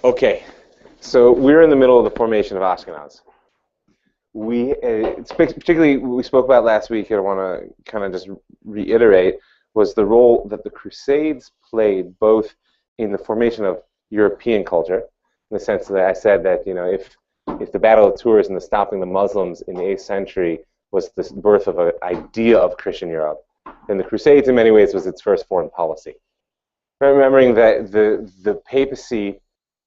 Okay, so we're in the middle of the formation of Ashkenaz. It's particularly what we spoke about last week, and I want to kind of just reiterate, was the role that the Crusades played both in the formation of European culture, in the sense that I said that, if the Battle of Tours and the stopping the Muslims in the 8th century was the birth of an idea of Christian Europe, then the Crusades in many ways was its first foreign policy. Remembering that the papacy,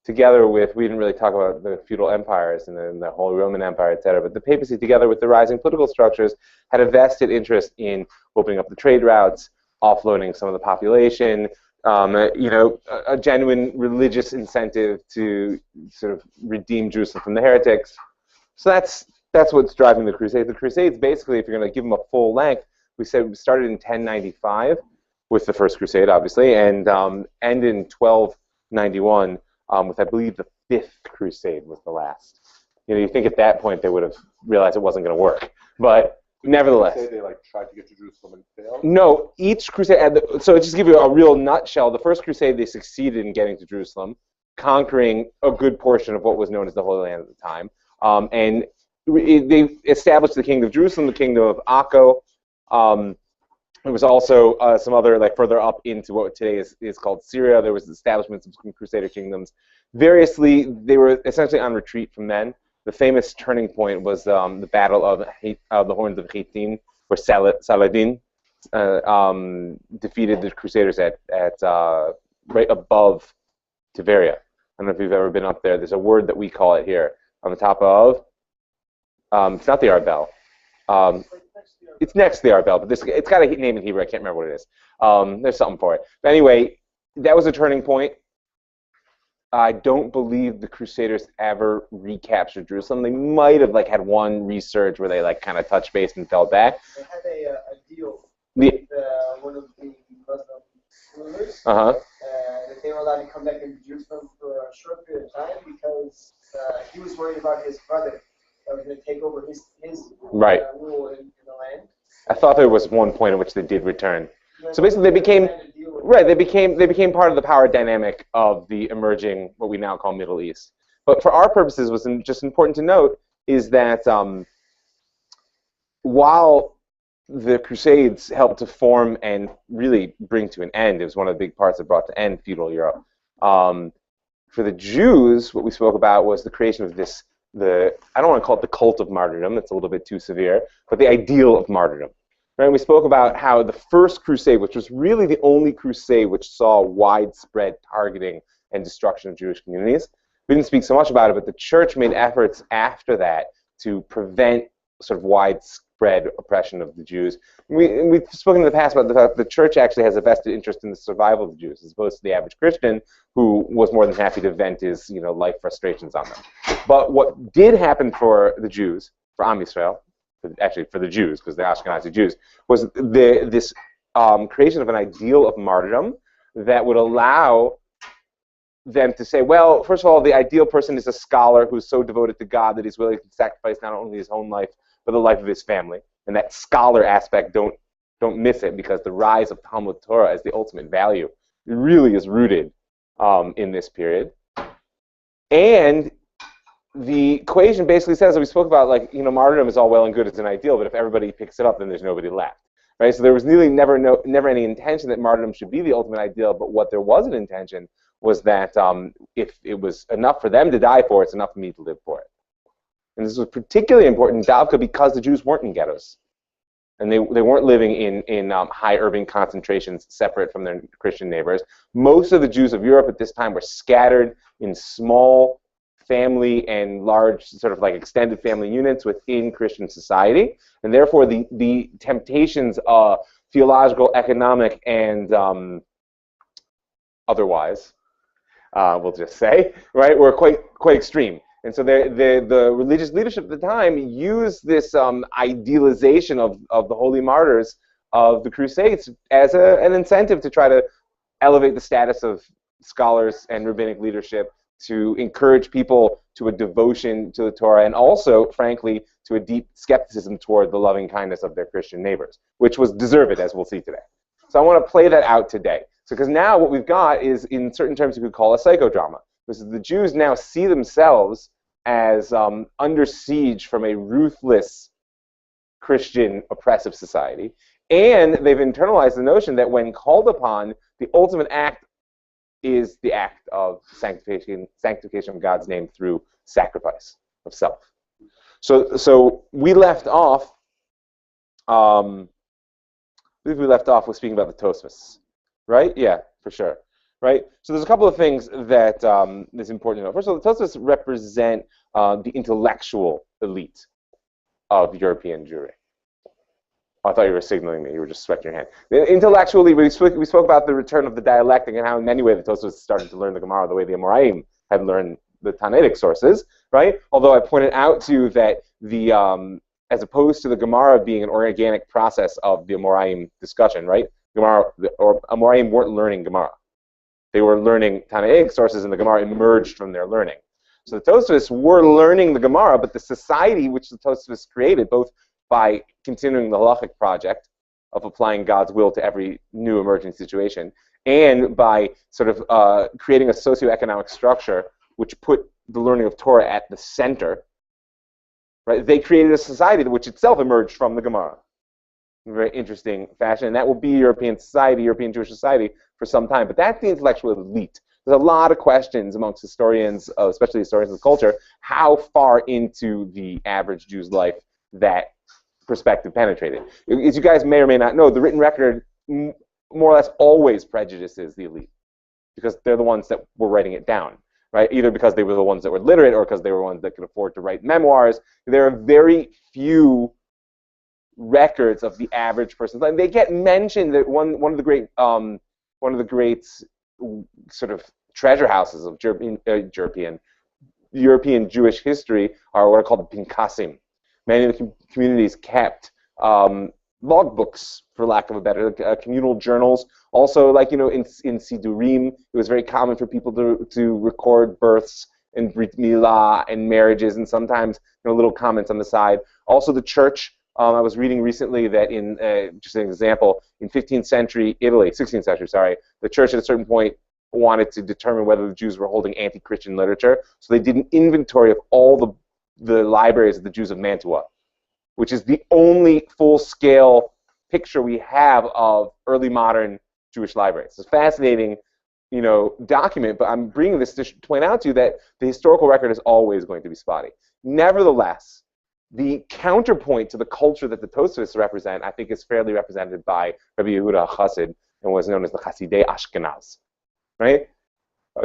together with, we didn't really talk about the feudal empires and then the Holy Roman Empire, etc., but the papacy, together with the rising political structures, had a vested interest in opening up the trade routes, offloading some of the population, a genuine religious incentive to sort of redeem Jerusalem from the heretics. So that's what's driving the Crusades. The Crusades, basically, if you're going to give them a full length, we said we started in 1095 with the First Crusade, obviously, and ended in 1291 with, I believe, the 5th Crusade was the last. You think at that point they would have realized it wasn't going to work, but nevertheless. Did they tried to get to Jerusalem and failed? No, each crusade. So just to give you a real nutshell, the First Crusade, they succeeded in getting to Jerusalem, conquering a good portion of what was known as the Holy Land at the time, and they established the Kingdom of Jerusalem, the Kingdom of Akko. There was also some other, further up into what today is called Syria. There was the establishments of some Crusader kingdoms. Variously, they were essentially on retreat from then. The famous turning point was the Battle of the Horns of Hittim, where Saladin defeated the Crusaders at right above Tiberia. I don't know if you've ever been up there. There's a word that we call it here on the top of. It's not the Arbel. It's next to the Arbel, but it's got a name in Hebrew. I can't remember what it is. There's something for it. But anyway, that was a turning point. I don't believe the Crusaders ever recaptured Jerusalem. They might have had one resurge where they kind of touched base and fell back. They had a deal with one of the Muslim rulers that they were allowed to come back into Jerusalem for a short period of time because he was worried about his brother that was going to take over his rule in the land. I thought there was one point at which they did return. So basically, they became part of the power dynamic of the emerging, what we now call Middle East. But for our purposes, what's just important to note is that while the Crusades helped to form and really bring to an end, it was one of the big parts that brought to end feudal Europe. For the Jews, what we spoke about was the creation of this, I don't want to call it the cult of martyrdom, that's a little bit too severe, but the ideal of martyrdom. Right? We spoke about how the First Crusade, which was really the only crusade which saw widespread targeting and destruction of Jewish communities. We didn't speak so much about it, but the church made efforts after that to prevent sort of widespread oppression of the Jews. We've spoken in the past about the fact that the church actually has a vested interest in the survival of the Jews, as opposed to the average Christian, who was more than happy to vent his life frustrations on them. But what did happen for the Jews, for Am Yisrael, actually for the Jews, because they're Ashkenazi Jews, was this creation of an ideal of martyrdom that would allow them to say, well, first of all, the ideal person is a scholar who's so devoted to God that he's willing to sacrifice not only his own life, but the life of his family. And that scholar aspect, don't miss it, because the rise of Talmud Torah as the ultimate value really is rooted in this period. And the equation basically says that we spoke about, martyrdom is all well and good, it's an ideal, but if everybody picks it up, then there's nobody left, right? So there was really never any intention that martyrdom should be the ultimate ideal, but what there was an intention was that if it was enough for them to die for, it's enough for me to live for it. And this was particularly important in Davka because the Jews weren't in ghettos. And they weren't living in high urban concentrations separate from their Christian neighbors. Most of the Jews of Europe at this time were scattered in small family and large sort of extended family units within Christian society, and therefore the temptations of theological, economic, and otherwise, we'll just say, right, were quite extreme. And so the religious leadership at the time used this idealization of the holy martyrs of the Crusades as an incentive to try to elevate the status of scholars and rabbinic leadership, to encourage people to a devotion to the Torah, and also, frankly, to a deep skepticism toward the loving kindness of their Christian neighbors, which was deserved, as we'll see today. So I want to play that out today. So because now what we've got is, in certain terms, you could call a psychodrama. This is the Jews now see themselves as under siege from a ruthless Christian oppressive society, and they've internalized the notion that when called upon, the ultimate act is the act of sanctification of God's name through sacrifice of self. So we left off. I believe we left off with speaking about the Tosfos, right? Yeah, for sure. Right. So there's a couple of things that is important to know. First of all, the Tosfos represent the intellectual elite of European Jewry. I thought you were signaling me. You were just stretching your hand. Intellectually, we spoke about the return of the dialectic and how in many ways the Tosfos started to learn the Gemara the way the Amoraim had learned the Tannaitic sources, right? Although I pointed out to you that the as opposed to the Gemara being an organic process of the Amoraim discussion, right? Amoraim weren't learning Gemara. They were learning Tannaitic sources, and the Gemara emerged from their learning. So the Tosfos were learning the Gemara, but the society which the Tosfos created, both by continuing the halachic project of applying God's will to every new emerging situation, and by sort of creating a socioeconomic structure which put the learning of Torah at the center, right? They created a society which itself emerged from the Gemara in a very interesting fashion, and that will be European society, European Jewish society, for some time. But that's the intellectual elite. There's a lot of questions amongst historians, especially historians of culture, how far into the average Jew's life that perspective penetrated. As you guys may or may not know, the written record more or less always prejudices the elite because they're the ones that were writing it down, right? Either because they were the ones that were literate or because they were ones that could afford to write memoirs. There are very few records of the average person's life. They get mentioned that one of the great sort of treasure houses of European Jewish history are what are called the Pinkasim. Many of the communities kept logbooks, for lack of a better, communal journals. Also, like, in Sidurim, it was very common for people to record births and Brit Milah and marriages, and sometimes little comments on the side. Also, the church. I was reading recently that just an example, in 16th century, sorry, the church at a certain point wanted to determine whether the Jews were holding anti-Christian literature, so they did an inventory of all the libraries of the Jews of Mantua, which is the only full-scale picture we have of early modern Jewish libraries. It's a fascinating, document, but I'm bringing this to point out to you that the historical record is always going to be spotty. Nevertheless, the counterpoint to the culture that the Tosfos represent, I think, is fairly represented by Rabbi Yehuda Chassid and was known as the Chassidei Ashkenaz, right?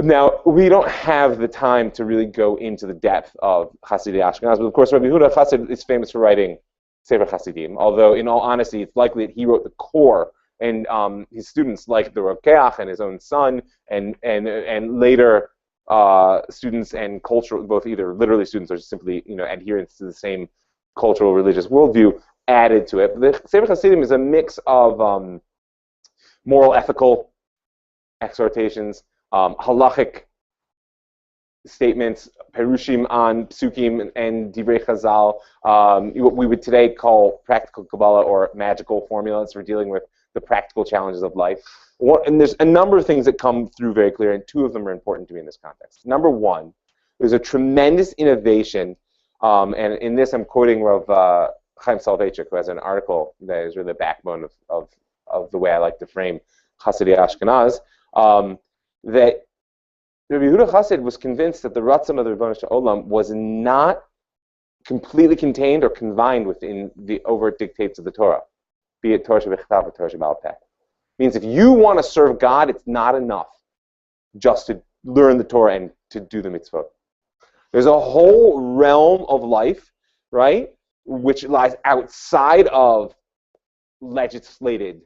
Now, we don't have the time to really go into the depth of Chassidei Ashkenaz, but of course, Rabbi Yehuda Chassid is famous for writing Sefer Chassidim, although in all honesty, it's likely that he wrote the core, and his students, like the Rokeach and his own son, and later students and cultural, both either literally students or simply adherents to the same cultural religious worldview, added to it. The Sefer Chassidim is a mix of moral, ethical exhortations, halachic statements, perushim on psukim and divrei chazal, what we would today call practical Kabbalah or magical formulas for dealing with the practical challenges of life. And there's a number of things that come through very clear, and two of them are important to me in this context. Number one, there's a tremendous innovation, and in this I'm quoting Rav Chaim Soloveitchik, who has an article that is really the backbone of the way I like to frame Chassidei Ashkenaz, that Rabbi Yehuda Chassid was convinced that the Ratzon of the Rebbeinu Shalom was not completely contained or confined within the overt dictates of the Torah, be it Torah Shebechtav or Torah Sheba'al Peh. Means if you want to serve God, it's not enough just to learn the Torah and to do the mitzvot. There's a whole realm of life, right, which lies outside of legislated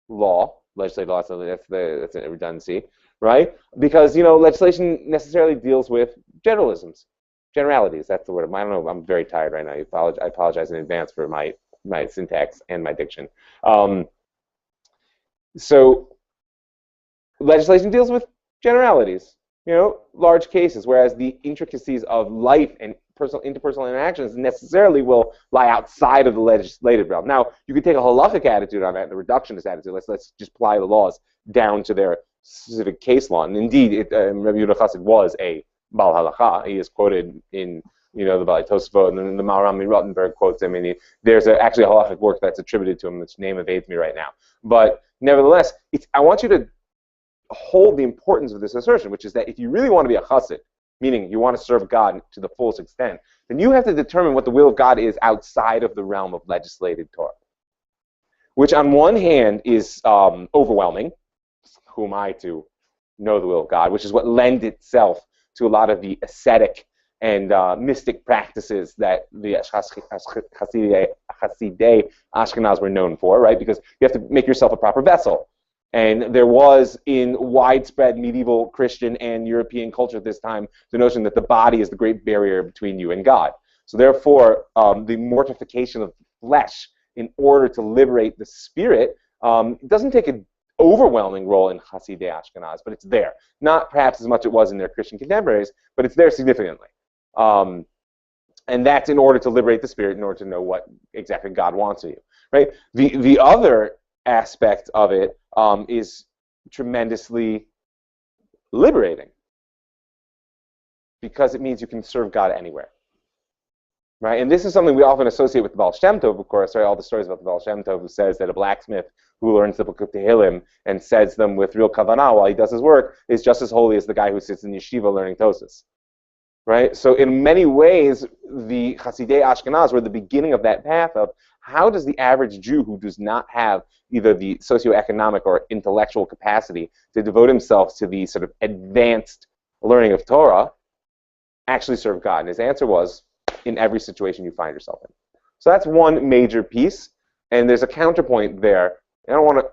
law. Legislated law, that's a redundancy, right? Because legislation necessarily deals with generalities. That's the word. I don't know. I'm very tired right now. I apologize in advance for my syntax and my diction. So legislation deals with generalities, large cases, whereas the intricacies of life and interpersonal interactions necessarily will lie outside of the legislative realm. Now, you could take a halachic attitude on that, the reductionist attitude. Let's just apply the laws down to their specific case law. And indeed, Rabbi Yehuda Chassid was a Baal Halacha. He is quoted in the Balei Tosfot, and then the Maharam Rottenberg quotes him, and there's actually a halachic work that's attributed to him, which name evades me right now. But nevertheless, I want you to hold the importance of this assertion, which is that if you really want to be a chassid, meaning you want to serve God to the fullest extent, then you have to determine what the will of God is outside of the realm of legislated Torah, which on one hand is overwhelming. Who am I to know the will of God? Which is what lends itself to a lot of the ascetic and mystic practices that the Hasidei Ashkenaz were known for, right? Because you have to make yourself a proper vessel. And there was, in widespread medieval Christian and European culture at this time, the notion that the body is the great barrier between you and God. So therefore, the mortification of flesh in order to liberate the spirit doesn't take an overwhelming role in Hasidei Ashkenaz, but it's there. Not perhaps as much as it was in their Christian contemporaries, but it's there significantly. And that's in order to liberate the spirit, in order to know what exactly God wants of you, right? The other aspect of it is tremendously liberating, because it means you can serve God anywhere, right? And this is something we often associate with the Baal Shem Tov, of course, right? All the stories about the Baal Shem Tov, who says that a blacksmith who learns the Book of Tehillim and says them with real kavanah while he does his work is just as holy as the guy who sits in yeshiva learning Tosas, right? So in many ways, the Hasidei Ashkenaz were the beginning of that path of how does the average Jew who does not have either the socioeconomic or intellectual capacity to devote himself to the sort of advanced learning of Torah actually serve God? And his answer was, in every situation you find yourself in. So that's one major piece, and there's a counterpoint there. I don't want to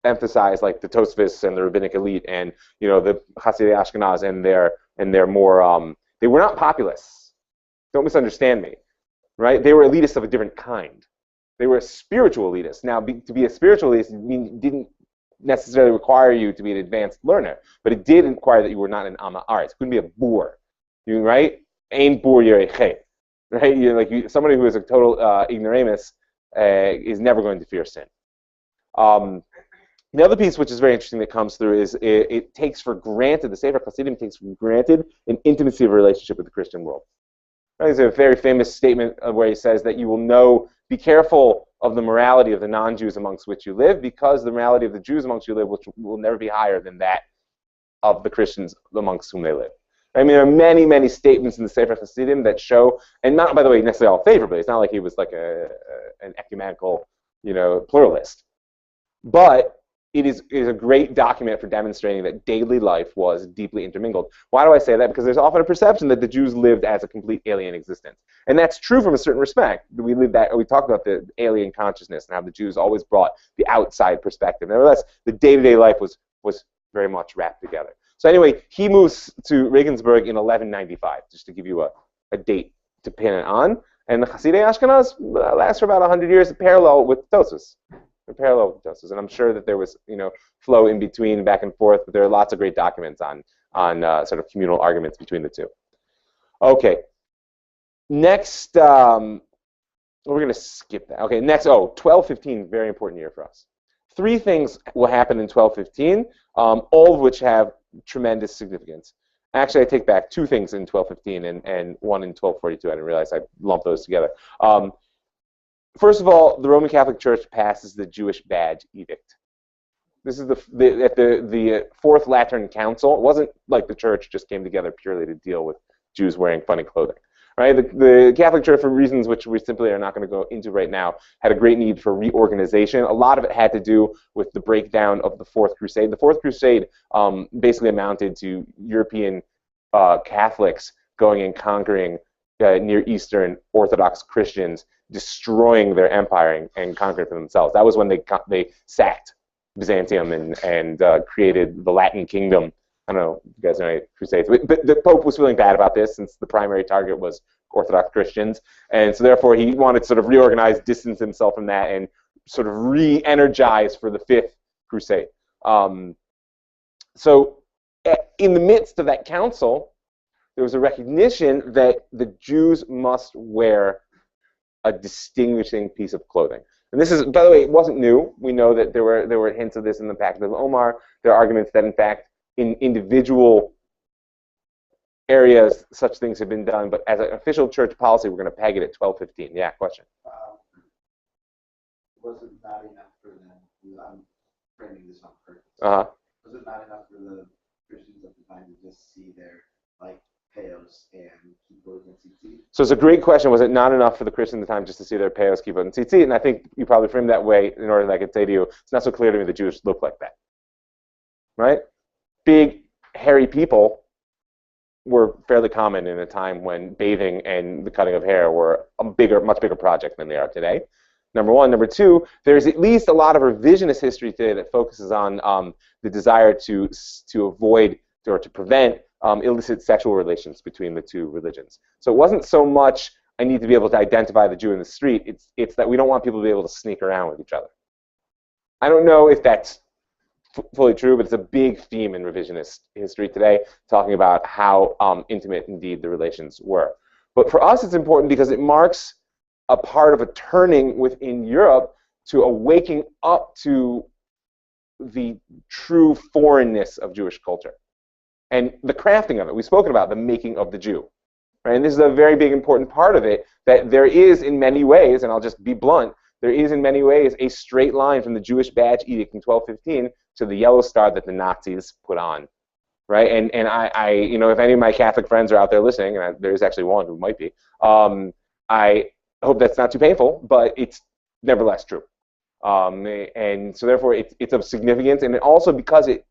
overemphasize like the Tosfos and the rabbinic elite and the Hasidei Ashkenaz and their more they were not populists. Don't misunderstand me, right? They were elitists of a different kind. They were spiritual elitists. Now, to be a spiritual elitist didn't necessarily require you to be an advanced learner, but it did require that you were not an Amma Aretz. You couldn't be a boor, right? Ein boor yerei, right? Somebody who is a total ignoramus is never going to fear sin. The other piece, which is very interesting, that comes through is it takes for granted, the Sefer Chassidim takes for granted an intimacy of a relationship with the Christian world. Right? There's a very famous statement where he says that you will know, be careful of the morality of the non-Jews amongst which you live, because the morality of the Jews amongst you live will never be higher than that of the Christians amongst whom they live. I mean, there are many, many statements in the Sefer Chassidim that show, and not, by the way, necessarily all favorably. It's not like he was like an ecumenical, pluralist. But it is a great document for demonstrating that daily life was deeply intermingled. Why do I say that? Because there's often a perception that the Jews lived as a complete alien existence. And that's true from a certain respect. We talked about the alien consciousness and how the Jews always brought the outside perspective. Nevertheless, the day-to-day life was very much wrapped together. So anyway, he moves to Regensburg in 1195, just to give you a date to pin it on. And the Hasidei Ashkenaz lasts for about 100 years, parallel with Tosfos. And I'm sure that there was, flow in between, back and forth, but there are lots of great documents on sort of communal arguments between the two. Okay. Next, we're going to skip that. Okay, next, 1215, very important year for us. 3 things will happen in 1215, all of which have tremendous significance. Actually, I take back 2 things in 1215 and 1 in 1242. I didn't realize I lumped those together. First of all, the Roman Catholic Church passes the Jewish Badge Edict. This is at the Fourth Lateran Council. It wasn't like the church just came together purely to deal with Jews wearing funny clothing. Right? The Catholic Church, for reasons which we simply are not going to go into right now, had a great need for reorganization. A lot of it had to do with the breakdown of the Fourth Crusade. The Fourth Crusade basically amounted to European Catholics going and conquering Near Eastern Orthodox Christians, destroying their empire and conquering for themselves. That was when they sacked Byzantium and created the Latin Kingdom. I don't know if you guys know any Crusades, but the Pope was feeling bad about this since the primary target was Orthodox Christians, and so therefore he wanted to sort of reorganize, distance himself from that, and sort of re-energize for the Fifth Crusade. So in the midst of that council, there was a recognition that the Jews must wear a distinguishing piece of clothing. And this is, by the way, it wasn't new. We know that there were hints of this in the Pact of Omar. There are arguments that, in fact, in individual areas, such things have been done. But as an official church policy, we're going to peg it at 12:15. Yeah, question. Was it not enough for them? I'm framing this on purpose. Was it not enough for the Christians at the time to just see their payos and keyboards and tzitzit? So it's a great question. Was it not enough for the Christians at the time just to see their payos, keyboard, and tzitzit? And I think you probably framed that way in order that I could say to you, it's not so clear to me the Jews look like that. Right? Big, hairy people were fairly common in a time when bathing and the cutting of hair were a much bigger project than they are today. Number one. Number two, there's at least a lot of revisionist history today that focuses on the desire to avoid or to prevent illicit sexual relations between the two religions. So it wasn't so much I need to be able to identify the Jew in the street. It's that we don't want people to be able to sneak around with each other. I don't know if that's fully true, but it's a big theme in revisionist history today, talking about how intimate indeed the relations were. But for us, it's important because it marks a part of a turning within Europe to a waking up to the true foreignness of Jewish culture and the crafting of it. We've spoken about the making of the Jew, right? And this is a very big important part of it, that there is in many ways, and I'll just be blunt, there is in many ways a straight line from the Jewish badge edict in 1215 to the yellow star that the Nazis put on, right? And I if any of my Catholic friends are out there listening, and there's actually one who might be, I hope that's not too painful, but it's nevertheless true. And so therefore it's of significance, and also because it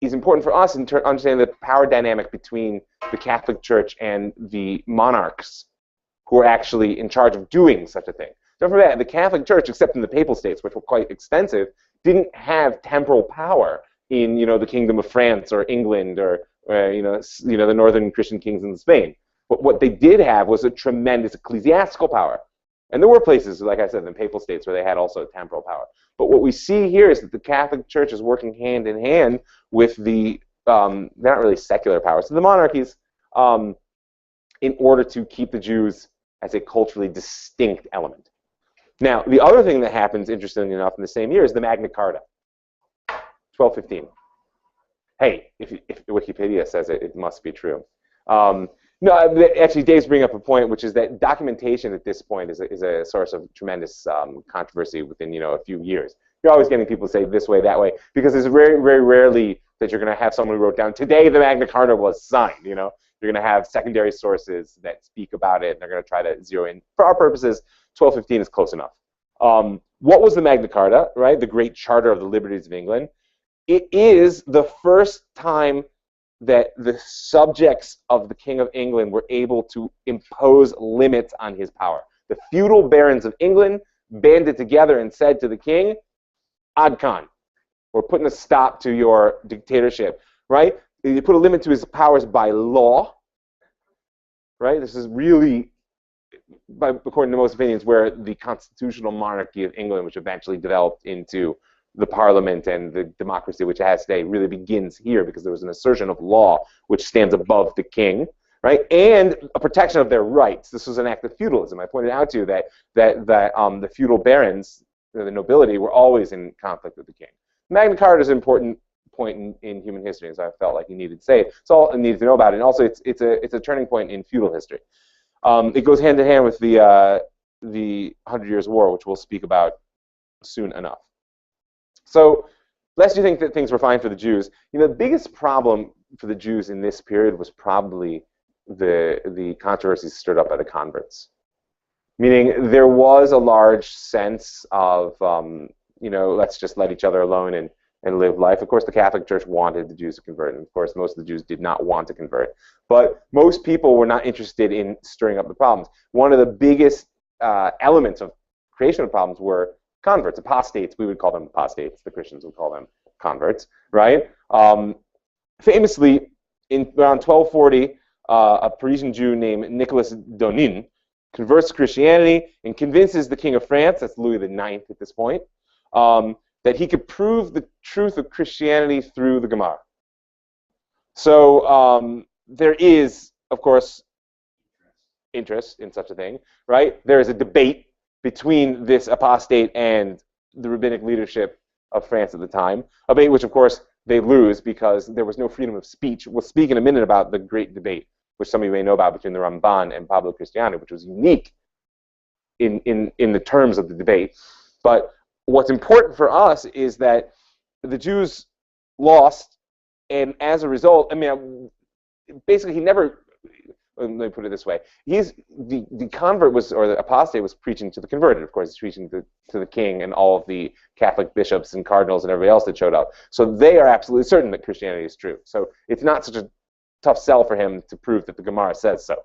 is important for us in understanding the power dynamic between the Catholic Church and the monarchs who are actually in charge of doing such a thing. Don't forget, the Catholic Church, except in the Papal States, which were quite extensive, didn't have temporal power in the Kingdom of France or England or the northern Christian kings in Spain. But what they did have was a tremendous ecclesiastical power. And there were places, like I said, in the Papal States where they had also temporal power. But what we see here is that the Catholic Church is working hand in hand with the, they're not really secular powers, so the monarchies, in order to keep the Jews as a culturally distinct element. Now, the other thing that happens, interestingly enough, in the same year is the Magna Carta, 1215. Hey, if Wikipedia says it, it must be true. No, actually, Dave's bringing up a point, which is that documentation at this point is a source of tremendous controversy within a few years. You're always getting people to say this way, that way, because it's very, very rarely that you're going to have someone who wrote down, today the Magna Carta was signed. You're going to have secondary sources that speak about it, and they're going to try to zero in. For our purposes, 1215 is close enough. What was the Magna Carta, right? The Great Charter of the Liberties of England. It is the first time that the subjects of the King of England were able to impose limits on his power. The feudal barons of England banded together and said to the king, Ad Khan, we're putting a stop to your dictatorship, right? They put a limit to his powers by law, right? This is really, according to most opinions, where the constitutional monarchy of England, which eventually developed into the parliament and the democracy which it has today, really begins here, because there was an assertion of law which stands above the king, right? And a protection of their rights. This was an act of feudalism. I pointed out to you that the feudal barons, the nobility, were always in conflict with the king. Magna Carta is an important point in human history, as I felt like you needed to say. It's all I needed to know about it. And also, it's a turning point in feudal history. It goes hand in hand with the 100 Years' War, which we'll speak about soon enough. So, lest you think that things were fine for the Jews, the biggest problem for the Jews in this period was probably the controversies stirred up by the converts. Meaning, there was a large sense of, let's just let each other alone and live life. Of course, the Catholic Church wanted the Jews to convert, and of course, most of the Jews did not want to convert. But most people were not interested in stirring up the problems. One of the biggest elements of creation of problems were converts, apostates. We would call them apostates. The Christians would call them converts, right? Famously, in around 1240, a Parisian Jew named Nicolas Donin converts to Christianity and convinces the King of France, that's Louis IX at this point, that he could prove the truth of Christianity through the Gemara. So there is, of course, interest in such a thing, right? There is a debate between this apostate and the rabbinic leadership of France at the time, a debate which, of course, they lose because there was no freedom of speech. We'll speak in a minute about the great debate, which some of you may know about, between the Ramban and Pablo Cristiani, which was unique in the terms of the debate. But what's important for us is that the Jews lost, and as a result, I mean, basically he never, let me put it this way, the convert was, or the apostate was preaching to the converted, of course. He's preaching to the king and all of the Catholic bishops and cardinals and everybody else that showed up. So they are absolutely certain that Christianity is true. So it's not such a tough sell for him to prove that the Gemara says so,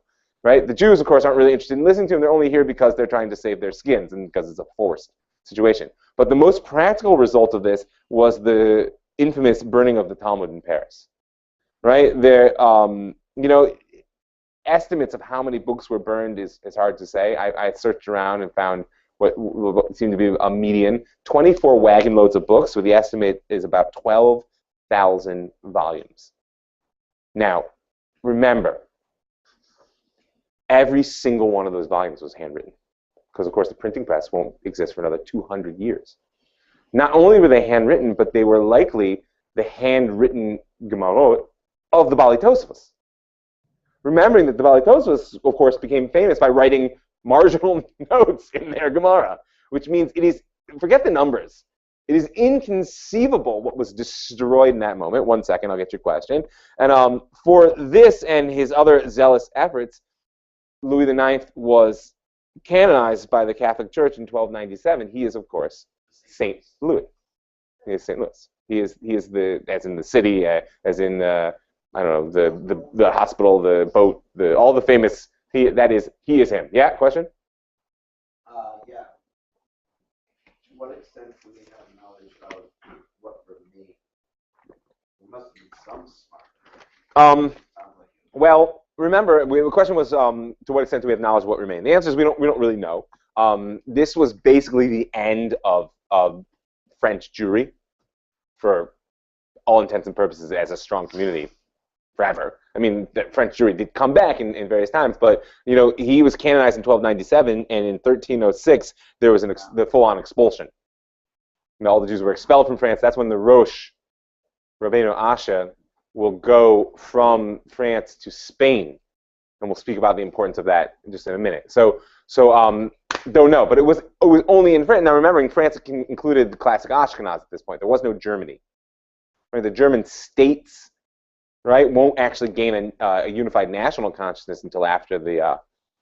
right? The Jews, of course, aren't really interested in listening to him. They're only here because they're trying to save their skins and because it's a forced situation. But the most practical result of this was the infamous burning of the Talmud in Paris, right? There, estimates of how many books were burned is hard to say. I searched around and found what seemed to be a median: 24 wagon loads of books, so the estimate is about 12,000 volumes. Now, remember, every single one of those volumes was handwritten, because of course the printing press won't exist for another 200 years. Not only were they handwritten, but they were likely the handwritten Gemarot of the Bali Tosfos. Remembering that the Bali Tosfos, of course, became famous by writing marginal notes in their Gemara, which means it is, forget the numbers, it is inconceivable what was destroyed in that moment. 1 second, I'll get your question. And for this and his other zealous efforts, Louis IX was canonized by the Catholic Church in 1297. He is, of course, Saint Louis. He is Saint Louis. He is the, as in the city, as in I don't know, the hospital, the boat, all the famous. He is him. Yeah. Question. Yeah. To what extent do we have knowledge of what remained? There must be some smart. Well, remember, the question was, to what extent do we have knowledge of what remained? The answer is we don't really know. This was basically the end of French Jewry, for all intents and purposes, as a strong community forever. I mean, the French Jewry did come back in various times, but he was canonized in 1297, and in 1306 there was the full-on expulsion. All the Jews were expelled from France. That's when the Rosh, Rabbeinu Asher, will go from France to Spain, and we'll speak about the importance of that just in a minute. So don't know, but it was only in France. Now, remembering France included the classic Ashkenaz at this point. There was no Germany. Right? The German states, right, won't actually gain a unified national consciousness until after the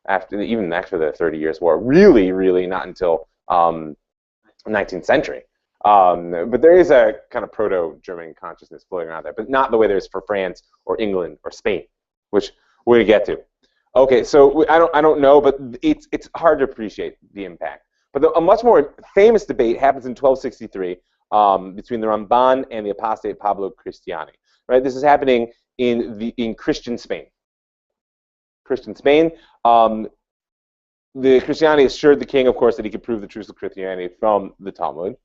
30 Years' War. Really not until 19th century. But there is a kind of proto-German consciousness floating around there, but not the way there is for France or England or Spain, which we're going to get to. Okay, so I don't know, but it's hard to appreciate the impact. But a much more famous debate happens in 1263 between the Ramban and the apostate Pablo Cristiani. Right, this is happening in Christian Spain. Christian Spain. The Cristiani assured the king, of course, that he could prove the truth of Christianity from the Talmud.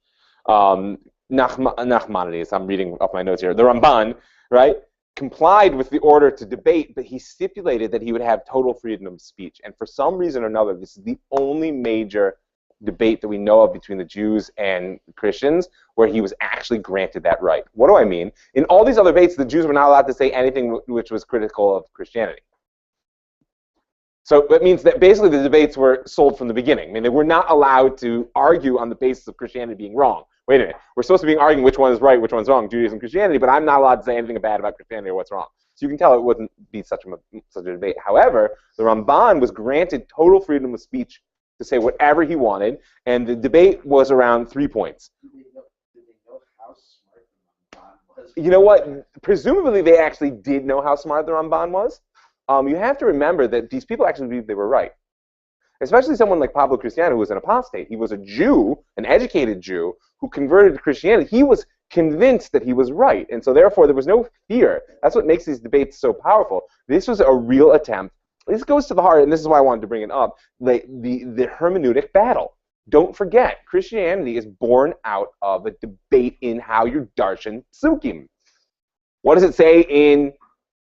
Nachmanides, I'm reading off my notes here. The Ramban, right, complied with the order to debate, but he stipulated that he would have total freedom of speech. And for some reason or another, this is the only major debate that we know of between the Jews and Christians where he was actually granted that right. What do I mean? In all these other debates, the Jews were not allowed to say anything which was critical of Christianity. So that means that basically the debates were sold from the beginning. I mean, they were not allowed to argue on the basis of Christianity being wrong. Wait a minute, we're supposed to be arguing which one is right, which one's wrong, Judaism, Christianity, but I'm not allowed to say anything bad about Christianity or what's wrong. So you can tell it wouldn't be such a debate. However, the Ramban was granted total freedom of speech to say whatever he wanted, and the debate was around 3 points. Did they know how smart the Ramban was? You know what? Presumably they actually did know how smart the Ramban was. You have to remember that these people actually believed they were right. Especially someone like Pablo Cristiano, who was an apostate. He was a Jew, an educated Jew, who converted to Christianity. He was convinced that he was right, and so therefore there was no fear. That's what makes these debates so powerful. This was a real attempt. This goes to the heart, and this is why I wanted to bring it up, the hermeneutic battle. Don't forget, Christianity is born out of a debate in how your darshan psukim. What does it say in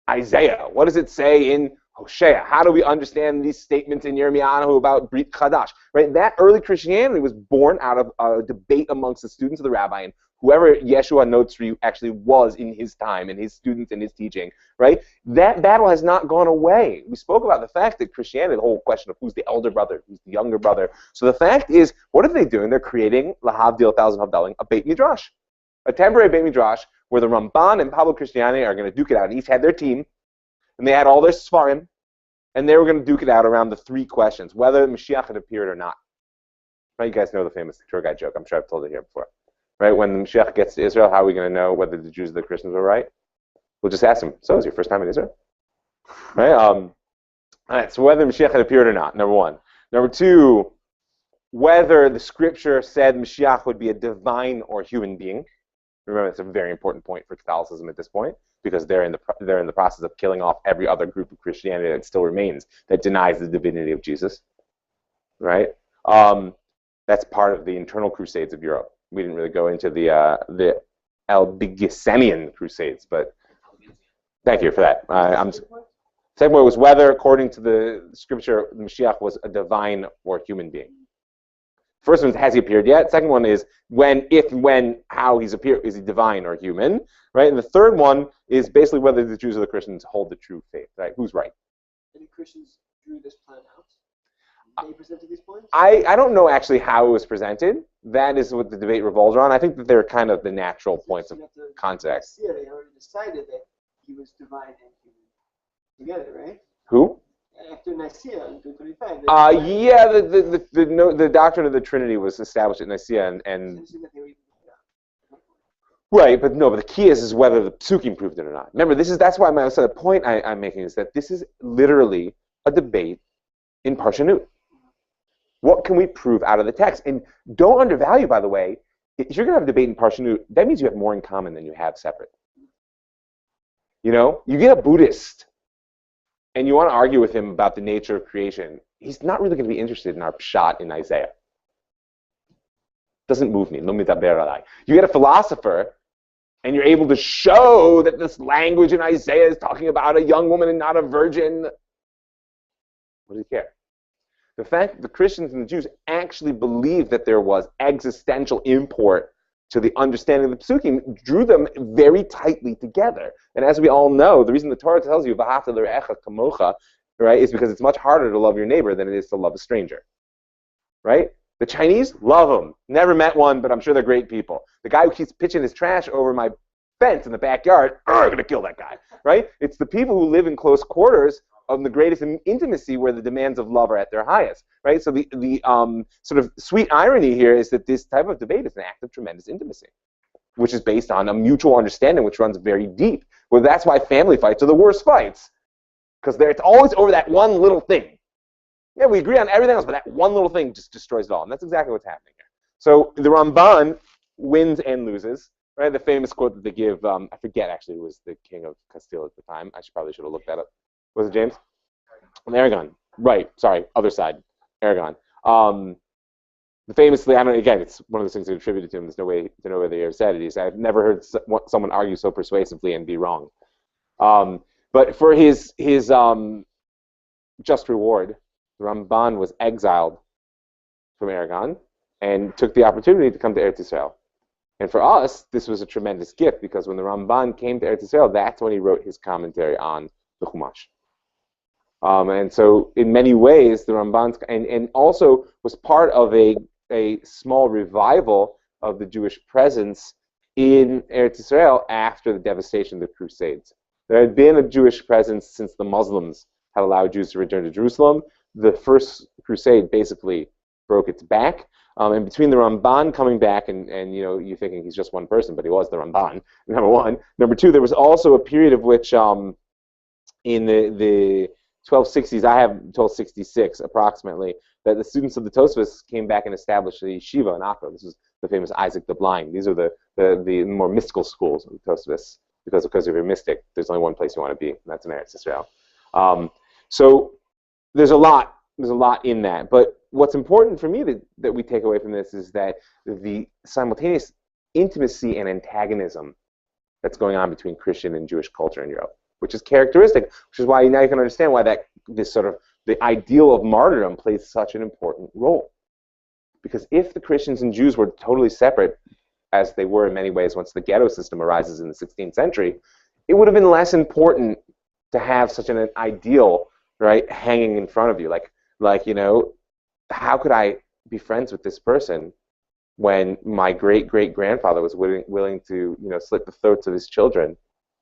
Isaiah? What does it say in Hosea. How do we understand these statements in Yirmiyahu about Brit Chadash? Right? That early Christianity was born out of a debate amongst the students of the rabbi and whoever Yeshua Notzri actually was in his time and his students and his teaching. Right? That battle has not gone away. We spoke about the fact that Christianity, the whole question of who's the elder brother, who's the younger brother. So the fact is, what are they doing? They're creating Lahavdil 1,000 Havdalim, a Beit Midrash, a temporary Beit Midrash where the Ramban and Pablo Christiani are going to duke it out. Each had their team. And they had all their Sfarim, and they were going to duke it out around the three questions, whether Mashiach had appeared or not. Right? You guys know the famous tour guide joke. I'm sure I've told it here before. Right? When the Mashiach gets to Israel, how are we going to know whether the Jews or the Christians were right? We'll just ask them, so is your first time in Israel? Right? All right, so whether Mashiach had appeared or not, number one. Number two, whether the scripture said Mashiach would be a divine or human being. Remember, it's a very important point for Catholicism at this point, because they're in the process of killing off every other group of Christianity that still remains that denies the divinity of Jesus, right? That's part of the internal crusades of Europe. We didn't really go into the Albigensian crusades, but thank you for that. Second point was whether, according to the scripture, the Mashiach was a divine or human being. First one is, has he appeared yet? Second one is, when, if, when, how he's appeared. Is he divine or human? Right? And the third one is basically whether the Jews or the Christians hold the true faith. Right? Who's right? Any Christians drew this plan out? They presented these points? I don't know actually how it was presented. That is what the debate revolves around. I think that they're kind of the natural points of context. Yeah, they already decided that he was divine and human together, right? Who? After Nicaea in 225. Yeah, the doctrine of the Trinity was established at Nicaea, and right, but no, but the key is whether the Psukim proved it or not. Remember, that's why the point I'm making is that this is literally a debate in Parshanut. What can we prove out of the text? And don't undervalue, by the way, if you're going to have a debate in Parshanut, that means you have more in common than you have separate. You know, you get a Buddhist and you want to argue with him about the nature of creation, he's not really going to be interested in our pshat in Isaiah. Doesn't move me. You get a philosopher, and you're able to show that this language in Isaiah is talking about a young woman and not a virgin. What does he care? The fact that the Christians and the Jews actually believed that there was existential import to the understanding of the Psukim drew them very tightly together. And as we all know, the reason the Torah tells you, V'ahavta l're'echa kamocha, right, is because it's much harder to love your neighbor than it is to love a stranger. Right? The Chinese, love them. Never met one, but I'm sure they're great people. The guy who keeps pitching his trash over my fence in the backyard, I'm going to kill that guy. Right? It's the people who live in close quarters of the greatest intimacy where the demands of love are at their highest, right? So the sort of sweet irony here is that this type of debate is an act of tremendous intimacy, which is based on a mutual understanding which runs very deep. Well, that's why family fights are the worst fights, because it's always over that one little thing. Yeah, we agree on everything else, but that one little thing just destroys it all, and that's exactly what's happening here. So the Ramban wins and loses, right? The famous quote that they give, I forget actually who was the king of Castile at the time. Probably should have looked that up. Was it James? Aragon. Right. Sorry. Other side. Aragon. Famously, I don't. Again, it's one of those things that attributed to him. There's no way to know whether he ever said it. He said, "I've never heard someone argue so persuasively and be wrong." But for his just reward, Ramban was exiled from Aragon and took the opportunity to come to Eretz Yisrael. And for us, this was a tremendous gift because when the Ramban came to Eretz Yisrael, that's when he wrote his commentary on the Chumash. And so in many ways, the Ramban and also was part of a small revival of the Jewish presence in Eretz Yisrael after the devastation of the Crusades. There had been a Jewish presence since the Muslims had allowed Jews to return to Jerusalem. The first crusade basically broke its back. And between the Ramban coming back and you thinking he's just one person, but he was the Ramban, number one. Number two, there was also a period of which in the 1260s, I have 1266 approximately, that the students of the Tosfos came back and established the yeshiva in Akko. This is the famous Isaac the Blind. These are the more mystical schools of the Tosfos, because if you're mystic, there's only one place you want to be, and that's in Eretz Yisrael. So there's a lot in that. But what's important for me that we take away from this is that the simultaneous intimacy and antagonism that's going on between Christian and Jewish culture in Europe. which is characteristic, which is why now you can understand why the ideal of martyrdom plays such an important role. Because if the Christians and Jews were totally separate, as they were in many ways once the ghetto system arises in the 16th century, it would have been less important to have such an ideal, right, hanging in front of you. Like, how could I be friends with this person when my great-great-grandfather was willing to, slit the throats of his children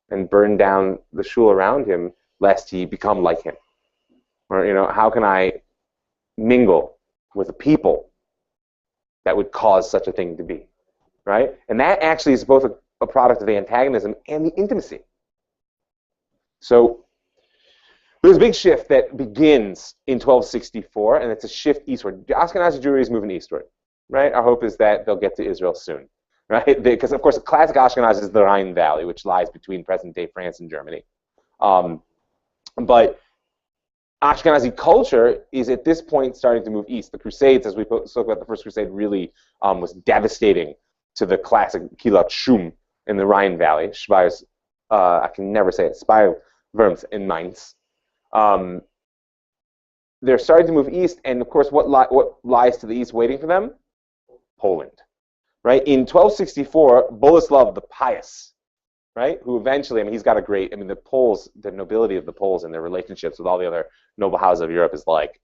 and burn down the shul around him lest he become like him? Or, how can I mingle with a people that would cause such a thing to be, right? And that actually is both a product of the antagonism and the intimacy. So there's a big shift that begins in 1264, and it's a shift eastward. The Ashkenazi Jewry is moving eastward, right? Our hope is that they'll get to Israel soon, right? Because, of course, classic Ashkenaz is the Rhine Valley, which lies between present-day France and Germany. But Ashkenazi culture is at this point starting to move east. The Crusades, as we spoke about, the First Crusade really was devastating to the classic Kilat Shum in the Rhine Valley. Speyer, I can never say it, Speyer Worms in Mainz. They're starting to move east, and of course, what lies to the east waiting for them? Poland, right? In 1264, Boleslav the Pious, right, who eventually, he's got the Poles, the nobility of the Poles and their relationships with all the other noble houses of Europe is like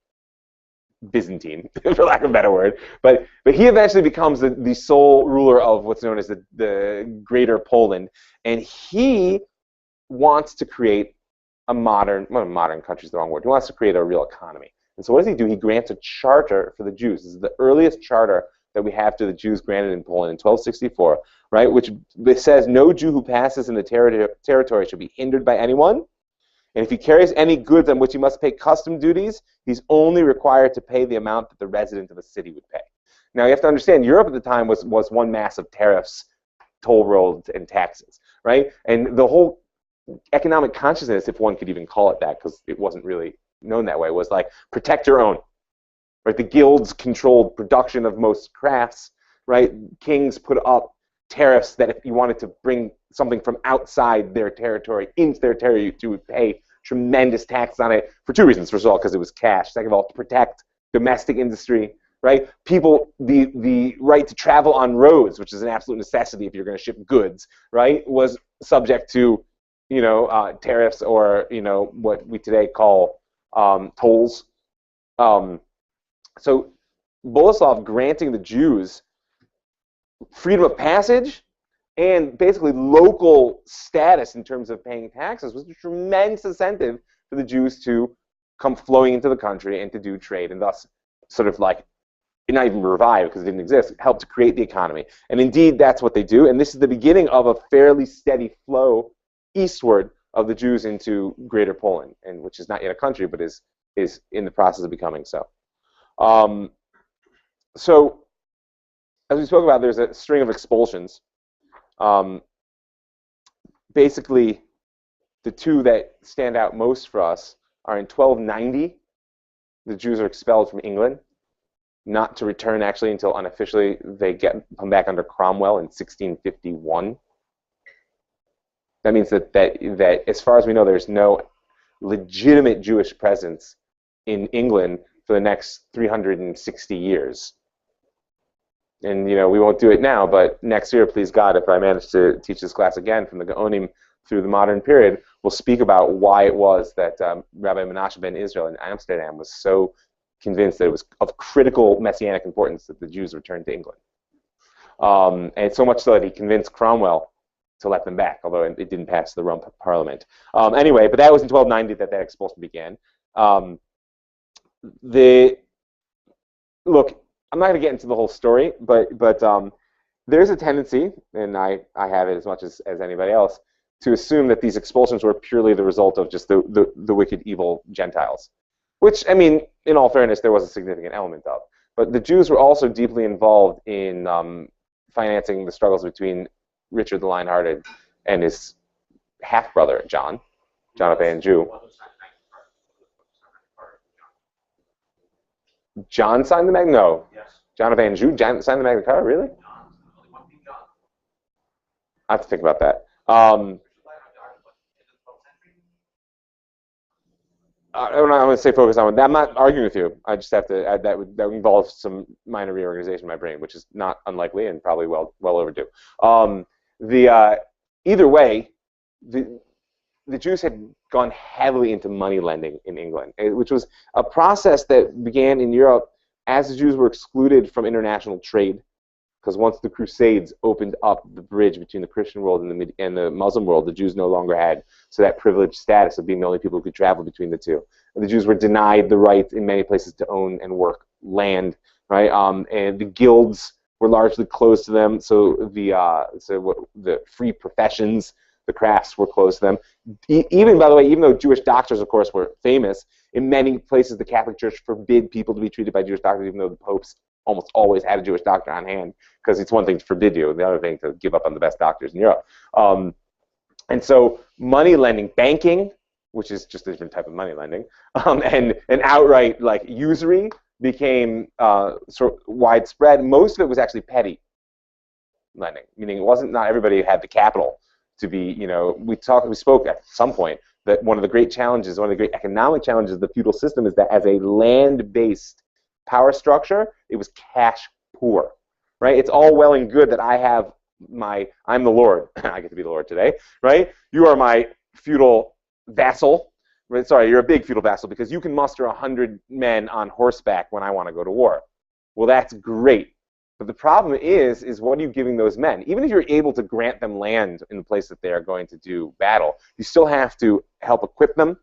Byzantine, for lack of a better word. But he eventually becomes the sole ruler of what's known as the Greater Poland, and he wants to create modern country is the wrong word. He wants to create a real economy. And so what does he do? He grants a charter for the Jews. This is the earliest charter that we have to the Jews granted in Poland in 1264, right? Which says no Jew who passes in the territory should be hindered by anyone. And if he carries any goods on which he must pay custom duties, he's only required to pay the amount that the resident of the city would pay. Now you have to understand, Europe at the time was one mass of tariffs, toll roads, and taxes, right? And the whole economic consciousness, if one could even call it that, because it wasn't really known that way, was like protect your own. Right? The guilds controlled production of most crafts. Right? Kings put up tariffs that if you wanted to bring something from outside their territory into their territory, you would pay tremendous tax on it for two reasons. First of all, because it was cash. Second of all, to protect domestic industry. Right? People, the right to travel on roads, which is an absolute necessity if you're going to ship goods, right, was subject to tariffs or, what we today call tolls. So Boleslav granting the Jews freedom of passage and basically local status in terms of paying taxes was a tremendous incentive for the Jews to come flowing into the country and to do trade, and thus sort of like, not even revive because it didn't exist, help to create the economy. And indeed, that's what they do. And this is the beginning of a fairly steady flow eastward of the Jews into Greater Poland, and which is not yet a country, but is in the process of becoming so. So, as we spoke about, there's a string of expulsions. Basically, the two that stand out most for us are in 1290, the Jews are expelled from England, not to return actually until unofficially they come back under Cromwell in 1651. That means that as far as we know, there's no legitimate Jewish presence in England for the next 360 years. And we won't do it now, but next year, please God, if I manage to teach this class again from the Gaonim through the modern period, we'll speak about why it was that Rabbi Menashe ben Israel in Amsterdam was so convinced that it was of critical messianic importance that the Jews returned to England. And so much so that he convinced Cromwell to let them back, although it didn't pass the Rump Parliament. Anyway, but that was in 1290 that expulsion began. Look, I'm not going to get into the whole story, but there's a tendency, and I have it as much as anybody else, to assume that these expulsions were purely the result of just the wicked, evil Gentiles, which, in all fairness, there was a significant element of. But the Jews were also deeply involved in financing the struggles between Richard the Lionhearted and his half-brother, John of Anjou. John signed the Magna? No. Yes. John of Anjou signed the Magna Carta? Really? I have to think about that. I'm going to say focus on that. I'm not arguing with you. I just have to add that would involve some minor reorganization in my brain, which is not unlikely and probably well overdue. Either way, the Jews had gone heavily into money lending in England, which was a process that began in Europe as the Jews were excluded from international trade. Because once the Crusades opened up the bridge between the Christian world and the Muslim world, the Jews no longer had that privileged status of being the only people who could travel between the two. And the Jews were denied the right in many places to own and work land, right? And the guilds were largely closed to them, so the free professions, the crafts, were closed to them. Even, by the way, even though Jewish doctors, of course, were famous, in many places the Catholic Church forbid people to be treated by Jewish doctors, even though the popes almost always had a Jewish doctor on hand, because it's one thing to forbid you, and the other thing to give up on the best doctors in Europe. And so money lending, banking, which is just a different type of money lending, and outright like usury became sort of widespread. Most of it was actually petty lending, meaning it wasn't, not everybody had the capital to be, we spoke at some point that one of the great challenges, one of the great economic challenges of the feudal system is that as a land-based power structure, it was cash poor, right? It's all well and good that I'm the Lord. I get to be the Lord today, right? You are my feudal vassal. Right? Sorry, you're a big feudal vassal because you can muster 100 men on horseback when I want to go to war. Well, that's great. But the problem is what are you giving those men? Even if you're able to grant them land in the place that they are going to do battle, you still have to help equip them,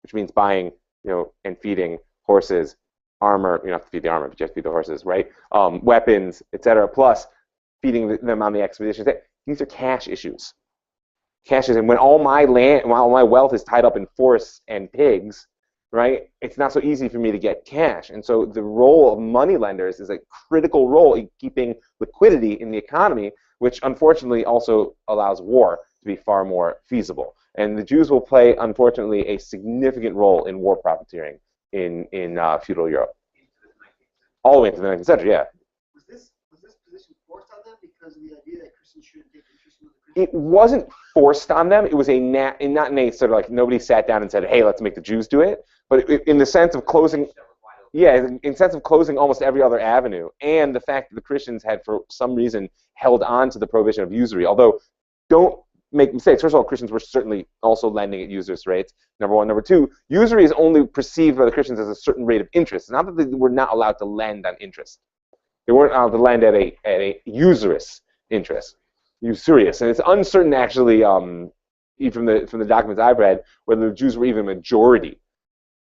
which means buying, and feeding horses, armor. You don't have to feed the armor, but you have to feed the horses, right? Weapons, etc. Plus feeding them on the expeditions. These are cash issues. Cash is, and when all my wealth is tied up in forests and pigs, right? It's not so easy for me to get cash. And so the role of money lenders is a critical role in keeping liquidity in the economy, which unfortunately also allows war to be far more feasible. And the Jews will play, unfortunately, a significant role in war profiteering in feudal Europe. All the way into the 19th century, yeah. Was this position forced on them because of the idea that Christians shouldn't take interest in the Christians? It wasn't forced on them. It was not in a sort of like nobody sat down and said, "Hey, let's make the Jews do it." But in the sense of closing, in sense of closing almost every other avenue, and the fact that the Christians had, for some reason, held on to the prohibition of usury. Although, don't make mistakes. First of all, Christians were certainly also lending at usurious rates. Number one. Number two, usury is only perceived by the Christians as a certain rate of interest. It's not that they were not allowed to lend on interest. They weren't allowed to lend at a usurious interest. Usurious. And it's uncertain, actually, from the documents I've read, whether the Jews were even a majority.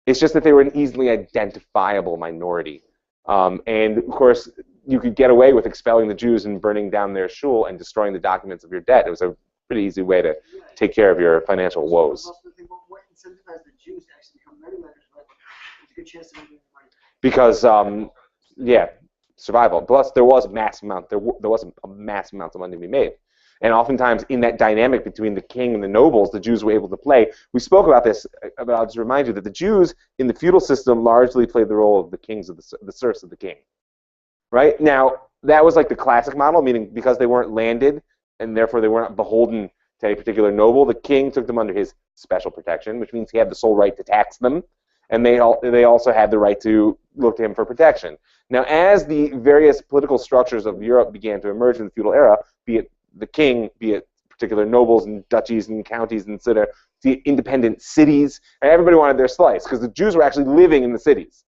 It's just that they were an easily identifiable minority. And, of course, you could get away with expelling the Jews and burning down their shul and destroying the documents of your debt. It was a pretty easy way to take care of your financial woes. What incentivized the Jews to actually become money lenders? There's a good chance to make money. Because, survival. Plus, there was a mass amount of money to be made. And oftentimes, in that dynamic between the king and the nobles, the Jews were able to play. We spoke about this, but I'll just remind you that the Jews in the feudal system largely played the role of the kings of the serfs of the king. Right? Now, that was like the classic model, meaning because they weren't landed and therefore they weren't beholden to any particular noble, the king took them under his special protection, which means he had the sole right to tax them, and they also had the right to look to him for protection. Now, as the various political structures of Europe began to emerge in the feudal era, be it the king, be it particular nobles and duchies and counties and etc., the independent cities, and everybody wanted their slice because the Jews were actually living in the cities.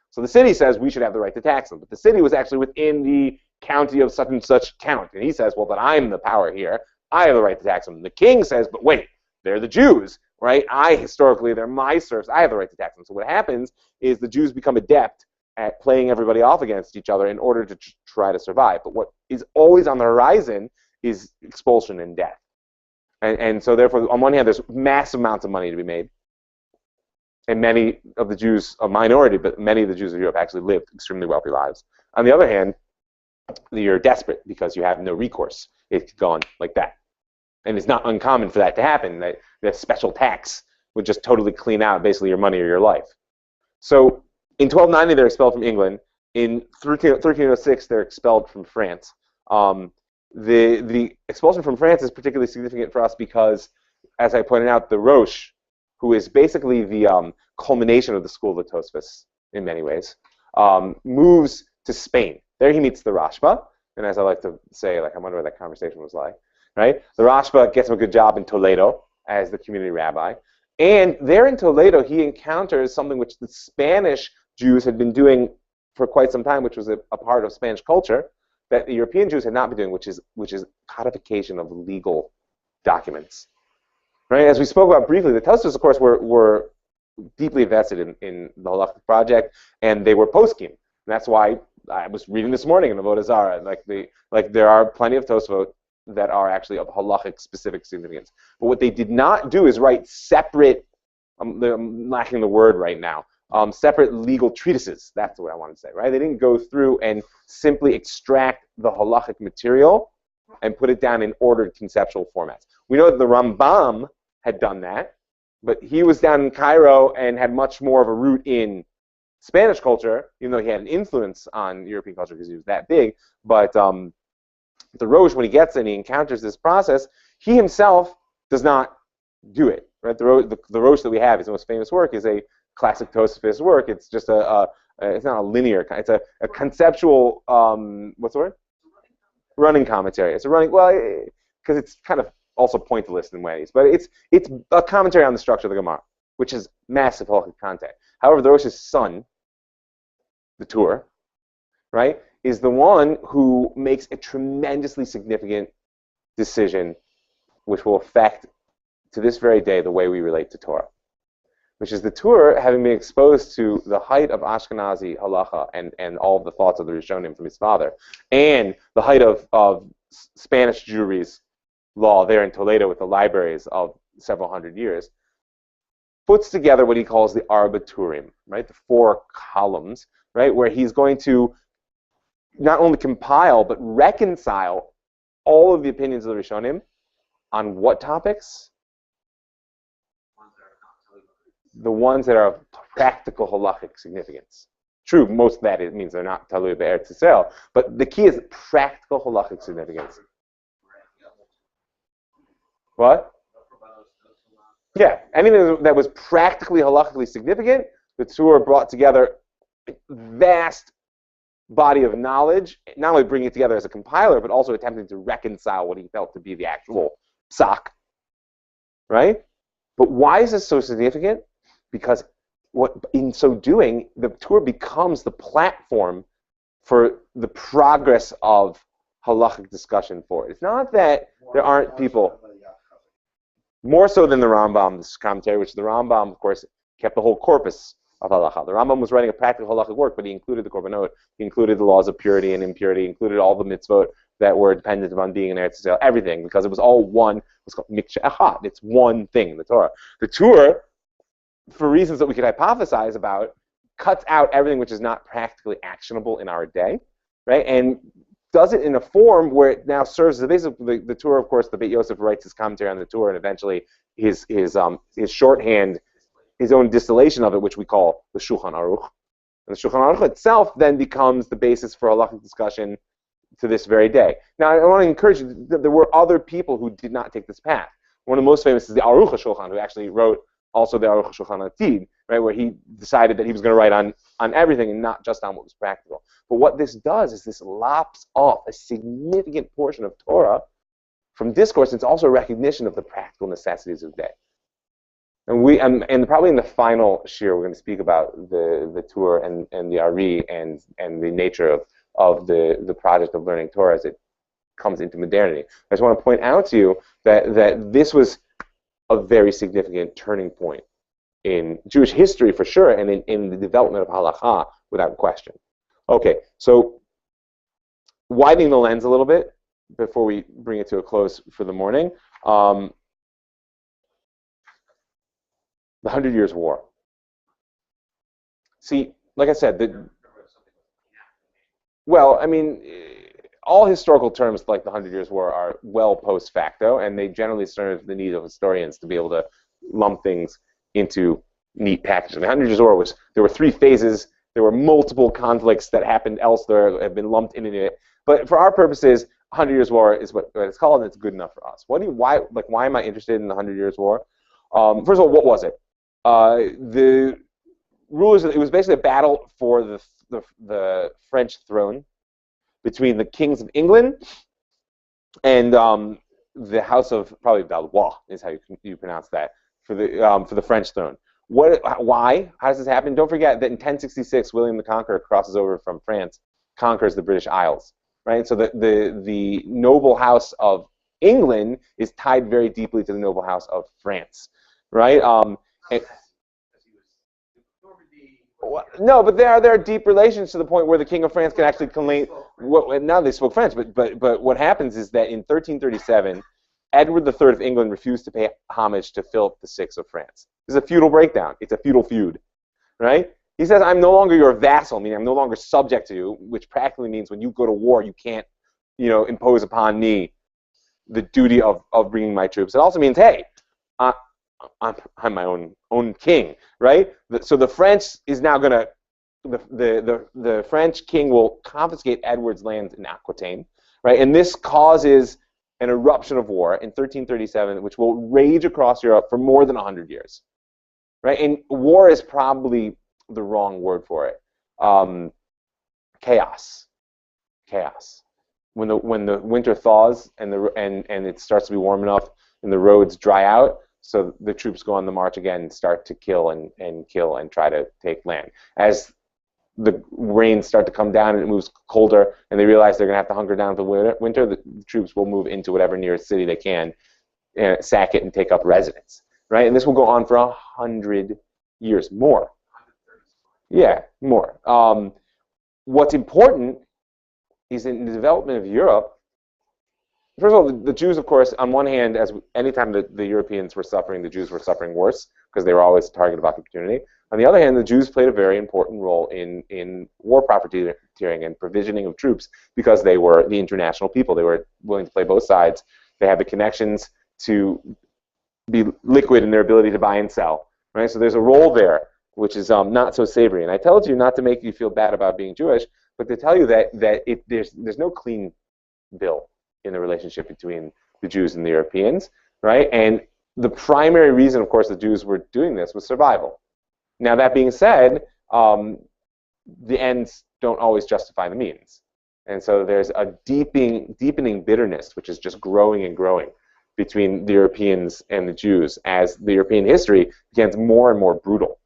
So the city says we should have the right to tax them, but the city was actually within the county of such and such count, and he says, well, then I'm the power here. I have the right to tax them. And the king says, but wait, they're the Jews, right? Historically, they're my serfs. I have the right to tax them. So what happens is the Jews become adept at playing everybody off against each other in order to try to survive. But what is always on the horizon is expulsion and death. And so therefore, on one hand, there's massive amounts of money to be made. And many of the Jews, a minority, but many of the Jews of Europe actually lived extremely wealthy lives. On the other hand, you're desperate because you have no recourse. It's gone like that. And it's not uncommon for that to happen, that special tax would just totally clean out basically your money or your life. So in 1290, they're expelled from England. In 1306, they're expelled from France. The expulsion from France is particularly significant for us because, as I pointed out, the Roche, who is basically the culmination of the school of the Tosfos in many ways, moves to Spain. There he meets the Rashba, and as I like to say, like I wonder what that conversation was like, right? The Rashba gets him a good job in Toledo as the community rabbi, and there in Toledo he encounters something which the Spanish Jews had been doing for quite some time, which was a part of Spanish culture that the European Jews had not been doing, which is codification of legal documents. Right? As we spoke about briefly, the Tosfos, of course, were deeply invested in the halachic project, and they were poskim. And that's why I was reading this morning in Avodah Zarah, like there are plenty of Tosfot that are actually of halachic specific significance. But what they did not do is write separate, I'm lacking the word right now, separate legal treatises. That's what I wanted to say, right? They didn't go through and simply extract the halachic material and put it down in ordered conceptual formats. We know that the Rambam had done that, but he was down in Cairo and had much more of a root in Spanish culture, even though he had an influence on European culture because he was that big. But the Rosh, when he gets and he encounters this process, he himself does not do it. Right? The Rosh that we have, his most famous work, is a classic Tosfos work. It's just it's not a linear, it's a conceptual, what's the word? Running commentary. It's a running, well, because it's kind of also pointillist in ways, but it's a commentary on the structure of the Gemara, which is massive halachic content. However, the Rosh's son, the Tur, right, is the one who makes a tremendously significant decision which will affect, to this very day, the way we relate to Torah, which is the Tur, having been exposed to the height of Ashkenazi halacha and all of the thoughts of the Rishonim from his father, and the height of Spanish Jewry's law there in Toledo with the libraries of several hundred years, puts together what he calls the Arba Turim, right, the 4 columns, right, where he's going to not only compile but reconcile all of the opinions of the Rishonim on what topics? The ones that are of practical halachic significance. True, most of that means they're not talui be'eretz Yisrael, but the key is practical halachic significance. What? Yeah, anything that was practically halachically significant, the Tur brought together a vast body of knowledge, not only bringing it together as a compiler, but also attempting to reconcile what he felt to be the actual psak, right? But why is this so significant? Because in so doing, the Tur becomes the platform for the progress of halachic discussion forward. It's not that there aren't people, more so than the Rambam, this commentary, which the Rambam, of course, kept the whole corpus of halacha. The Rambam was writing a practical halachic work, but he included the korbanot, he included the laws of purity and impurity, included all the mitzvot that were dependent upon being in Eretz Yisrael, everything, because it was all one, it's called miksha echad, it's one thing, the Torah. The Tur, for reasons that we could hypothesize about, cuts out everything which is not practically actionable in our day, right? And does it in a form where it now serves as the basis of the Tur. Of course, the Beit Yosef writes his commentary on the Tur, and eventually his shorthand, his own distillation of it, which we call the Shulchan Aruch. And the Shulchan Aruch itself then becomes the basis for halachic discussion to this very day. Now, I want to encourage you that there were other people who did not take this path. One of the most famous is the Aruch HaShulchan, who actually wrote also the Aruch HaShulchan Atid, right, where he decided that he was going to write on everything and not just on what was practical. But what this does is this lops off a significant portion of Torah from discourse. It's also a recognition of the practical necessities of the day. And probably in the final shir, we're going to speak about the Tur and the Ari and the nature of the project of learning Torah as it comes into modernity. I just want to point out to you that this was a very significant turning point in Jewish history for sure, and in the development of halakha without question. Okay, so widening the lens a little bit before we bring it to a close for the morning. The 100 Years' War. See, like I said, well, I mean, all historical terms like the 100 Years' War are well post facto, and they generally serve the need of historians to be able to lump things into neat packages. The 100 Years' War there were 3 phases. There were multiple conflicts that happened elsewhere, have been lumped into it. But for our purposes, 100 Years' War is what it's called, and it's good enough for us. Why am I interested in the 100 Years' War? First of all, what was it? the rulers. It was basically a battle for the French throne between the kings of England and the House of probably Valois is how you pronounce that for the French throne. Why? How does this happen? Don't forget that in 1066, William the Conqueror crosses over from France, conquers the British Isles, right? So the noble house of England is tied very deeply to the noble house of France, right? No, but there are deep relations to the point where the King of France can actually claim. Now they spoke French, but what happens is that in 1337, Edward III of England refused to pay homage to Philip VI of France. This is a feudal breakdown. It's a feudal feud, right? He says, I'm no longer your vassal, meaning I'm no longer subject to you, which practically means when you go to war, you can't, impose upon me the duty of bringing my troops. It also means, hey, I'm my own king, right? So the French is now going to, the French king will confiscate Edward's lands in Aquitaine, right? And this causes an eruption of war in 1337, which will rage across Europe for more than 100 years, right? And war is probably the wrong word for it. Chaos. When the winter thaws and it starts to be warm enough and the roads dry out, so the troops go on the march again and start to kill and try to take land. As the rains start to come down and it moves colder, and they realize they're going to have to hunker down for winter, the troops will move into whatever nearest city they can, sack it, and take up residence. Right, and this will go on for 100 years more. Yeah, more. What's important is in the development of Europe. First of all, the Jews, of course, on one hand, anytime the Europeans were suffering, the Jews were suffering worse because they were always a target of opportunity. On the other hand, the Jews played a very important role in war profiteering and provisioning of troops because they were the international people. They were willing to play both sides. They had the connections to be liquid in their ability to buy and sell. Right? So there's a role there which is not so savory. And I tell it to you not to make you feel bad about being Jewish, but to tell you that there's no clean bill in the relationship between the Jews and the Europeans, right? And the primary reason, of course, the Jews were doing this was survival. Now, that being said, the ends don't always justify the means. And so there's a deepening bitterness, which is just growing and growing between the Europeans and the Jews as the European history becomes more and more brutal.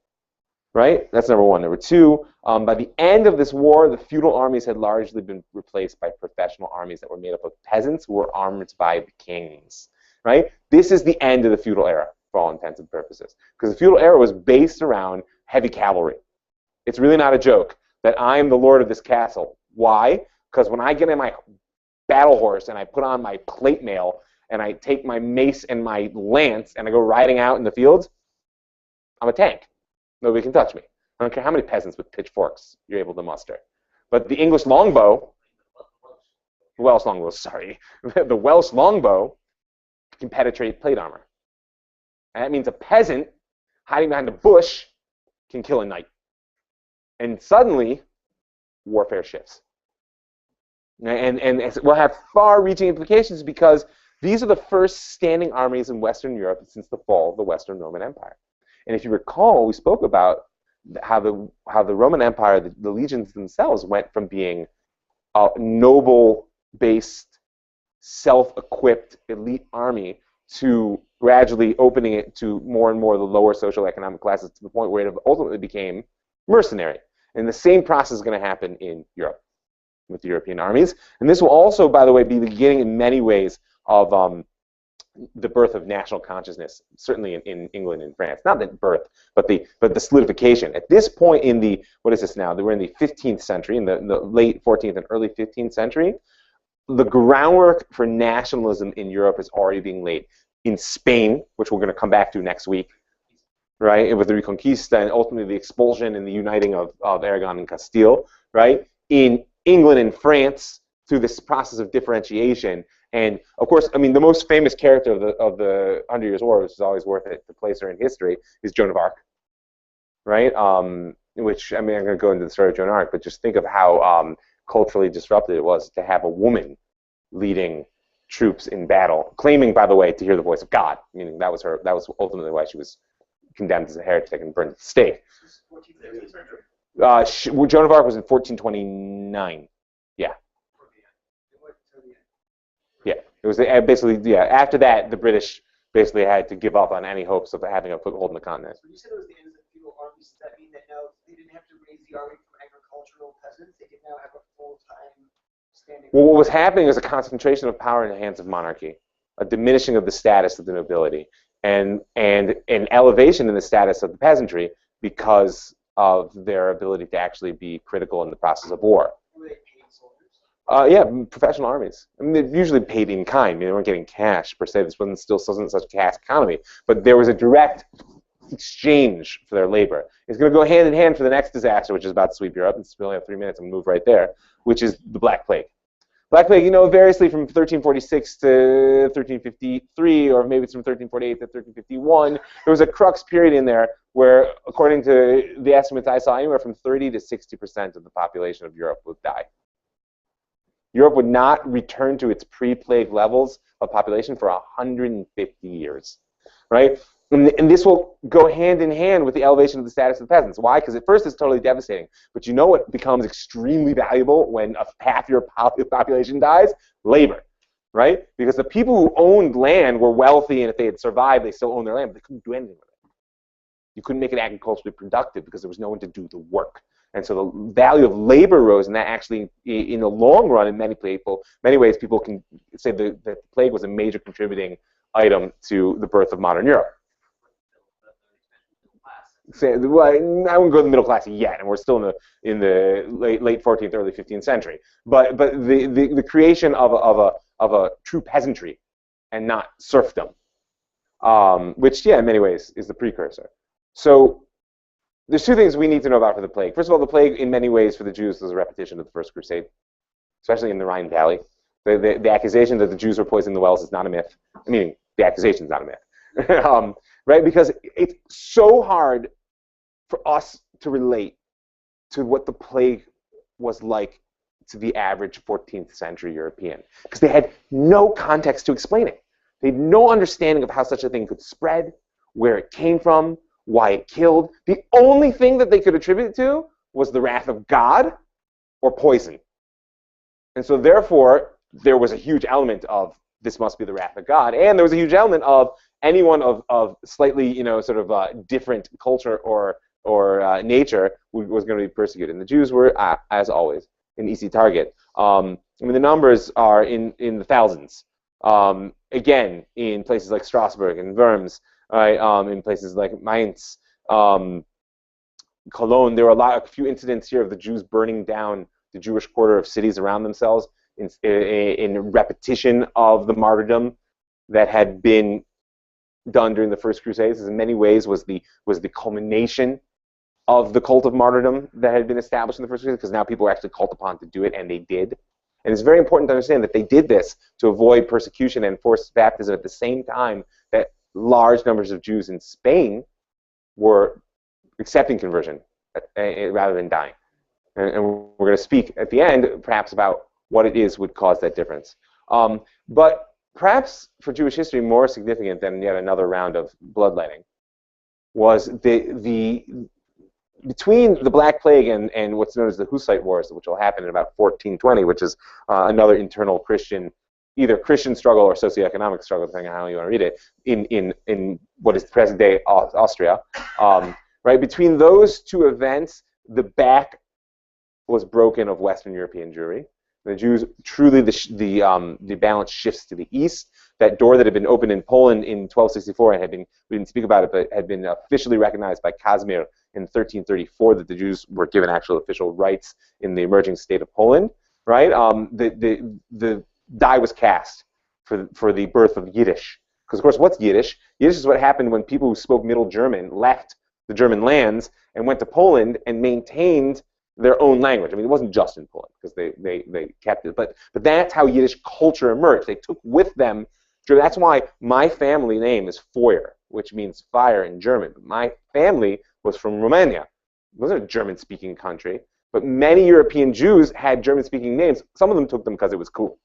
Right? That's number one. Number two, by the end of this war, the feudal armies had largely been replaced by professional armies that were made up of peasants who were armed by the kings. Right? This is the end of the feudal era, for all intents and purposes. Because the feudal era was based around heavy cavalry. It's really not a joke that I am the lord of this castle. Why? Because when I get in my battle horse and I put on my plate mail and I take my mace and my lance and I go riding out in the fields, I'm a tank. Nobody can touch me. I don't care how many peasants with pitchforks you're able to muster. But the English longbow, the Welsh longbow can penetrate plate armor. And that means a peasant hiding behind a bush can kill a knight. And suddenly, warfare shifts. And it will have far-reaching implications because these are the first standing armies in Western Europe since the fall of the Western Roman Empire. And if you recall, we spoke about how the Roman Empire, the legions themselves, went from being a noble-based, self-equipped elite army to gradually opening it to more and more of the lower social economic classes to the point where it ultimately became mercenary. And the same process is going to happen in Europe with the European armies. And this will also, by the way, be the beginning in many ways of the birth of national consciousness, certainly in England and France. Not the birth, but the solidification. At this point in the, what is this now? We're in the 15th century, in the late 14th and early 15th century. The groundwork for nationalism in Europe is already being laid. In Spain, which we're going to come back to next week, right, and with the Reconquista and ultimately the expulsion and the uniting of Aragon and Castile, right? In England and France, through this process of differentiation. And of course, I mean, the most famous character of the 100 Years' War, which is always worth it to place her in history, is Joan of Arc, right? Which, I mean, I'm going to go into the story of Joan of Arc, but just think of how culturally disruptive it was to have a woman leading troops in battle, claiming, by the way, to hear the voice of God. Meaning that was ultimately why she was condemned as a heretic and burned at the stake. 14th century. Joan of Arc was in 1429. Yeah. Yeah. It was basically, after that, the British basically had to give up on any hopes of having a foothold in the continent. When you said it was the end of the feudal armies, does that mean that now they didn't have to raise the army from agricultural peasants? They could now have a full-time standing. Well, what was happening was a concentration of power in the hands of monarchy, a diminishing of the status of the nobility, and an elevation in the status of the peasantry because of their ability to actually be critical in the process of war. Were they paid soldiers? Yeah, professional armies. I mean, they're usually paid in kind. I mean, they weren't getting cash per se. This wasn't such a cash economy, but there was a direct exchange for their labor. It's going to go hand in hand for the next disaster, which is about to sweep Europe. And we only have 3 minutes. I'm going to move right there, which is the Black Plague. Black Plague, variously from 1346 to 1353, or maybe it's from 1348 to 1351. There was a crux period in there where, according to the estimates I saw, anywhere from 30 to 60% of the population of Europe would die. Europe would not return to its pre-plague levels of population for 150 years, right? And this will go hand in hand with the elevation of the status of the peasants. Why? Because at first it's totally devastating. But you know what becomes extremely valuable when half your population dies? Labor, right? Because the people who owned land were wealthy, and if they had survived, they still owned their land, but they couldn't do anything with it. You couldn't make it agriculturally productive because there was no one to do the work. And so the value of labor rose, and that actually, in the long run, in many ways, people can say that the plague was a major contributing item to the birth of modern Europe. Well, I wouldn't go to the middle class yet, and we're still in the late 14th, early 15th century. But the creation of a true peasantry and not serfdom, which in many ways is the precursor. So there's 2 things we need to know about for the plague. First of all, the plague in many ways for the Jews was a repetition of the First Crusade, especially in the Rhine Valley. The accusation that the Jews were poisoning the wells is not a myth. I mean, the accusation is not a myth. Right? Because it's so hard for us to relate to what the plague was like to the average 14th century European, because they had no context to explain it. They had no understanding of how such a thing could spread, where it came from, why it killed. The only thing that they could attribute it to was the wrath of God or poison. And so therefore, there was a huge element of this must be the wrath of God, and there was a huge element of anyone of slightly, different culture or nature was going to be persecuted. And the Jews were, as always, an easy target. I mean, the numbers are in the thousands. Again, in places like Strasbourg and Worms, in places like Mainz, Cologne, there were a few incidents here of the Jews burning down the Jewish quarter of cities around themselves in repetition of the martyrdom that had been done during the First Crusades. In many ways was the culmination of the cult of martyrdom that had been established in the First Crusades, because now people were actually called upon to do it, and they did. And it's very important to understand that they did this to avoid persecution and forced baptism at the same time that large numbers of Jews in Spain were accepting conversion rather than dying. And we're going to speak at the end, perhaps, about what it is would cause that difference. But perhaps for Jewish history, more significant than yet another round of bloodletting was between the Black Plague and what's known as the Hussite Wars, which will happen in about 1420, which is another internal Christian, either Christian struggle or socioeconomic struggle, depending on how you want to read it, in what is present-day Austria. Right between those 2 events, the back was broken of Western European Jewry. The Jews, truly, the balance shifts to the east. That door that had been opened in Poland in 1264 and we didn't speak about it, but had been officially recognized by Casimir in 1334, that the Jews were given actual official rights in the emerging state of Poland. Right? The die was cast for the birth of Yiddish. Because, of course, what's Yiddish? Yiddish is what happened when people who spoke Middle German left the German lands and went to Poland and maintained their own language. I mean, it wasn't just in Poland, because they kept it, but that's how Yiddish culture emerged. They took with them. That's why my family name is Feuer, which means fire in German. But my family was from Romania. It wasn't a German-speaking country, but many European Jews had German-speaking names. Some of them took them because it was cool.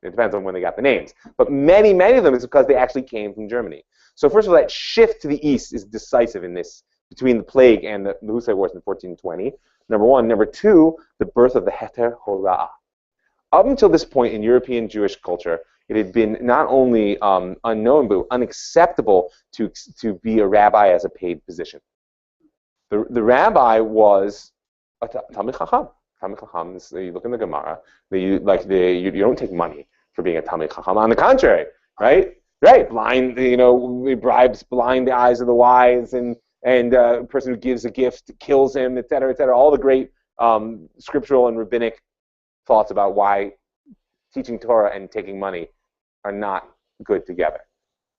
It depends on when they got the names. But many, many of them is because they actually came from Germany. So first of all, that shift to the east is decisive in this, between the plague and the Hussite Wars in 1420. Number one. Number two, the birth of the Heter Hora'ah. Up until this point in European Jewish culture, it had been not only unknown, but unacceptable to be a rabbi as a paid position. The rabbi was a Talmid Chacham. Talmid Chacham, you look in the Gemara, you don't take money for being a Talmid Chacham. On the contrary, right? Right, blind, bribes blind the eyes of the wise, and a person who gives a gift kills him, et cetera, et cetera. All the great scriptural and rabbinic thoughts about why teaching Torah and taking money are not good together.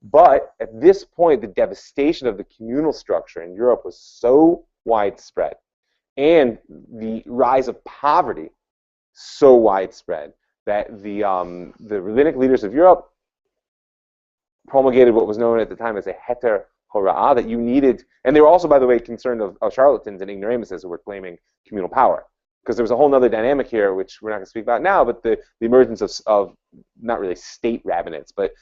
But at this point, the devastation of the communal structure in Europe was so widespread, and the rise of poverty so widespread, that the rabbinic leaders of Europe promulgated what was known at the time as a Heter Hora'ah, that you needed, and they were also, by the way, concerned of charlatans and ignoramuses who were claiming communal power. Because there was a whole other dynamic here, which we're not going to speak about now, but the emergence of not really state rabbinates, but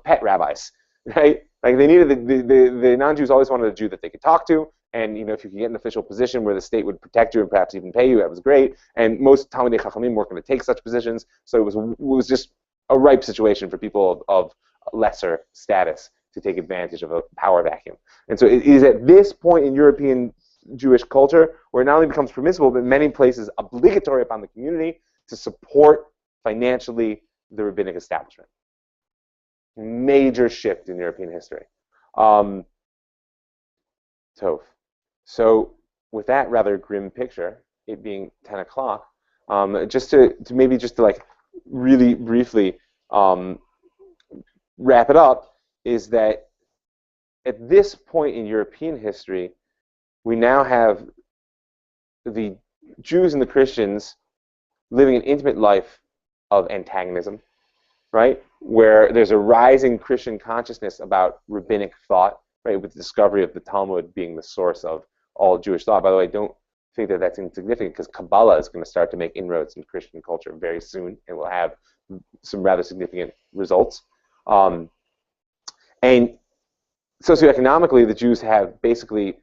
pet rabbis, right? Like they needed the non-Jews always wanted a Jew that they could talk to, and if you could get an official position where the state would protect you and perhaps even pay you, that was great. And most Talmidei Chachamim weren't going to take such positions, so it was just a ripe situation for people of lesser status to take advantage of a power vacuum. And so it is at this point in European Jewish culture where it not only becomes permissible, but in many places obligatory upon the community to support financially the rabbinic establishment. Major shift in European history. Tov. So with that rather grim picture, it being 10 o'clock, just to like really briefly wrap it up, is that at this point in European history, we now have the Jews and the Christians living an intimate life of antagonism, right? Where there's a rising Christian consciousness about rabbinic thought, right? With the discovery of the Talmud being the source of all Jewish thought. By the way, don't think that that's insignificant, because Kabbalah is going to start to make inroads in Christian culture very soon, and will have some rather significant results. And socioeconomically, the Jews have basically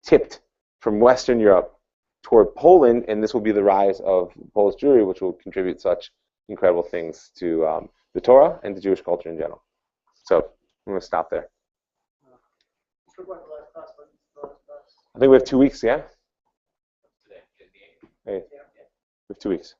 tipped from Western Europe toward Poland, and this will be the rise of Polish Jewry, which will contribute such incredible things to the Torah and to Jewish culture in general. So I'm going to stop there. I think we have 2 weeks, yeah? Hey, we have 2 weeks.